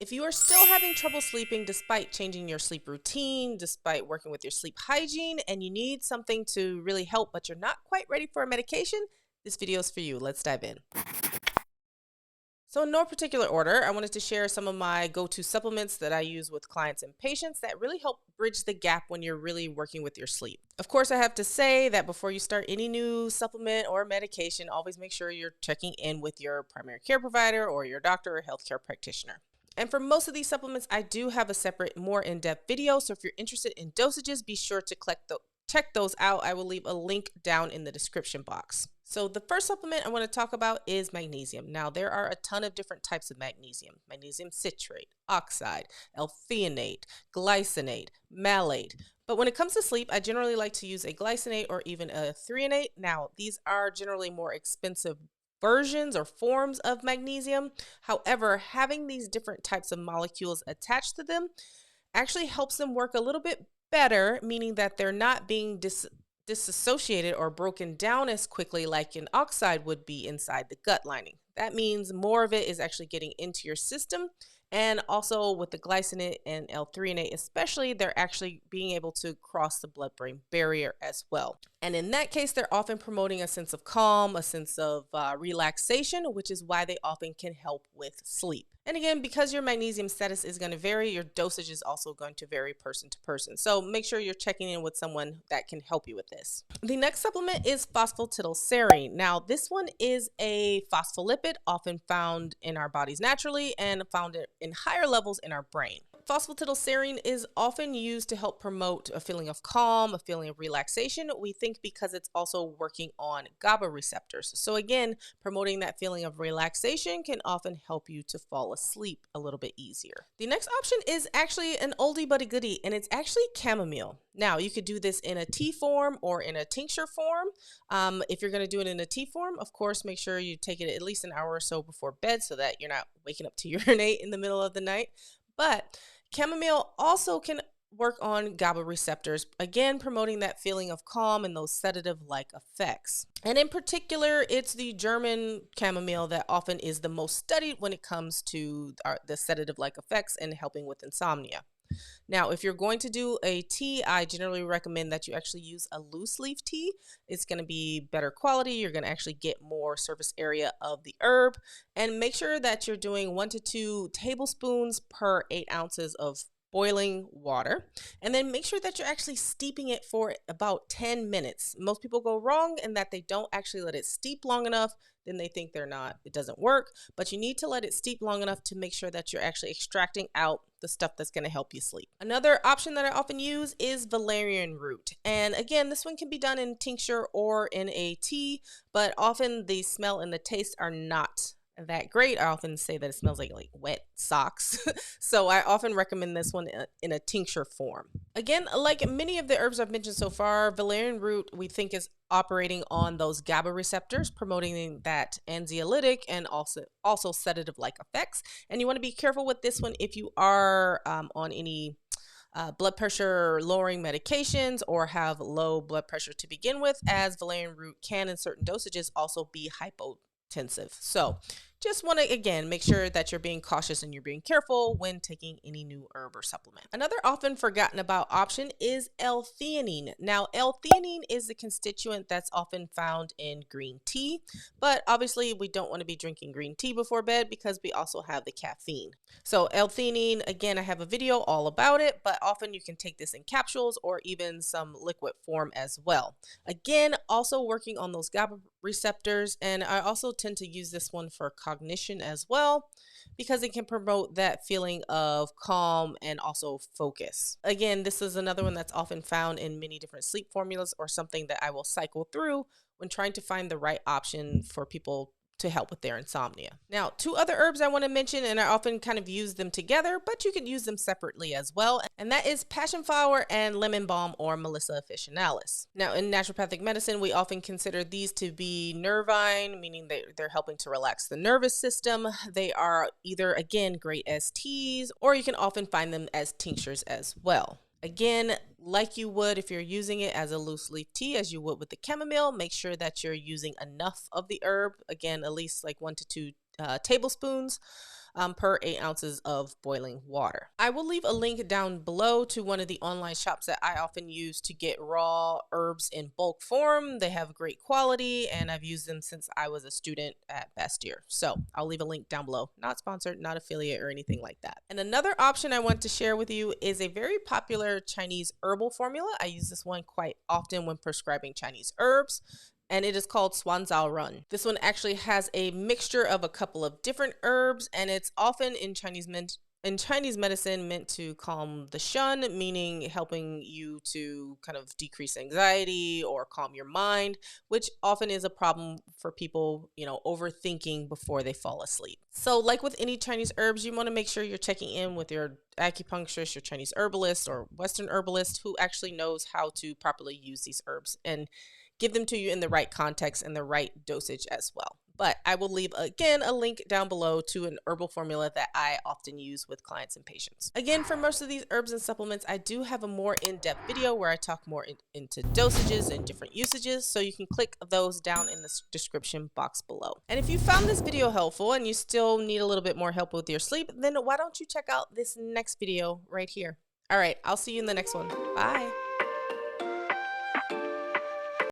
If you are still having trouble sleeping despite changing your sleep routine, despite working with your sleep hygiene, and you need something to really help, but you're not quite ready for a medication, this video is for you. Let's dive in. So in no particular order, I wanted to share some of my go-to supplements that I use with clients and patients that really help bridge the gap when you're really working with your sleep. Of course, I have to say that before you start any new supplement or medication, always make sure you're checking in with your primary care provider or your doctor or healthcare practitioner. And for most of these supplements, I do have a separate, more in-depth video. So if you're interested in dosages, be sure to check those out. I will leave a link down in the description box. So the first supplement I want to talk about is magnesium. Now, there are a ton of different types of magnesium: magnesium citrate, oxide, l-theanate, glycinate, malate. But when it comes to sleep, I generally like to use a glycinate or even a threonate. Now, these are generally more expensive versions or forms of magnesium. However, having these different types of molecules attached to them actually helps them work a little bit better, meaning that they're not being disassociated or broken down as quickly like an oxide would be inside the gut lining. That means more of it is actually getting into your system. And also with the glycinate and l-threonate especially, they're actually being able to cross the blood-brain barrier as well. And in that case, they're often promoting a sense of calm, a sense of relaxation, which is why they often can help with sleep. And again, because your magnesium status is going to vary, your dosage is also going to vary person to person. So make sure you're checking in with someone that can help you with this. The next supplement is phosphatidylserine. Now, this one is a phospholipid often found in our bodies naturally and found in higher levels in our brain. Phosphatidylserine is often used to help promote a feeling of calm, a feeling of relaxation. We think because it's also working on GABA receptors. So again, promoting that feeling of relaxation can often help you to fall asleep a little bit easier. The next option is actually an oldie but a goodie, and it's actually chamomile. Now, you could do this in a tea form or in a tincture form. If you're going to do it in a tea form, of course, make sure you take it at least an hour or so before bed so that you're not waking up to urinate in the middle of the night. But chamomile also can work on GABA receptors, again, promoting that feeling of calm and those sedative-like effects. And in particular, it's the German chamomile that often is the most studied when it comes to the sedative-like effects and helping with insomnia. Now, if you're going to do a tea, I generally recommend that you actually use a loose leaf tea. It's going to be better quality. You're going to actually get more surface area of the herb. And make sure that you're doing 1 to 2 tablespoons per 8 ounces of boiling water. And then make sure that you're actually steeping it for about 10 minutes. Most people go wrong in that they don't actually let it steep long enough. Then they think it doesn't work. But you need to let it steep long enough to make sure that you're actually extracting out the stuff that's going to help you sleep. Another option that I often use is Valaran Root. And again, this one can be done in tincture or in a tea, but often the smell and the taste are not that great. I often say that it smells like wet socks. So I often recommend this one in a tincture form. Again, like many of the herbs I've mentioned so far, valerian root we think is operating on those GABA receptors, promoting that anxiolytic and also sedative-like effects. And you want to be careful with this one if you are on any blood pressure lowering medications or have low blood pressure to begin with, as valerian root can in certain dosages also be hypotensive. So just want to, again, make sure that you're being cautious and you're being careful when taking any new herb or supplement. Another often forgotten about option is l-theanine. Now, l-theanine is the constituent that's often found in green tea, but obviously we don't want to be drinking green tea before bed because we also have the caffeine. So l-theanine, again, I have a video all about it, but often you can take this in capsules or even some liquid form as well. Again, also working on those GABA receptors, and I also tend to use this one for cognition as well because it can promote that feeling of calm and also focus. Again, this is another one that's often found in many different sleep formulas or something that I will cycle through when trying to find the right option for people to help with their insomnia. Now, 2 other herbs I want to mention, and I often kind of use them together, but you can use them separately as well, and that is passion flower and lemon balm or Melissa officinalis. Now, in naturopathic medicine, we often consider these to be nervine, meaning they're helping to relax the nervous system. They are either, again, great as teas, or you can often find them as tinctures as well. Again, like you would if you're using it as a loose leaf tea, as you would with the chamomile, make sure that you're using enough of the herb. Again, at least like 1 to 2 tablespoons per 8 ounces of boiling water. I will leave a link down below to one of the online shops that I often use to get raw herbs in bulk form. They have great quality, and I've used them since I was a student at Bastyr. So I'll leave a link down below. Not sponsored, not affiliate, or anything like that. And another option I want to share with you is a very popular Chinese herbal formula. I use this one quite often when prescribing Chinese herbs, and it is called Run. This one actually has a mixture of a couple of different herbs, and it's often in Chinese medicine meant to calm the shun, meaning helping you to kind of decrease anxiety or calm your mind, which often is a problem for people, overthinking before they fall asleep. So like with any Chinese herbs, you want to make sure you're checking in with your acupuncturist, your Chinese herbalist, or Western herbalist who actually knows how to properly use these herbs and give them to you in the right context and the right dosage as well. But I will leave, again, a link down below to an herbal formula that I often use with clients and patients. Again, for most of these herbs and supplements, I do have a more in-depth video where I talk more into dosages and different usages, so you can click those down in the description box below. And if you found this video helpful and you still need a little bit more help with your sleep, then why don't you check out this next video right here. All right, I'll see you in the next one. Bye.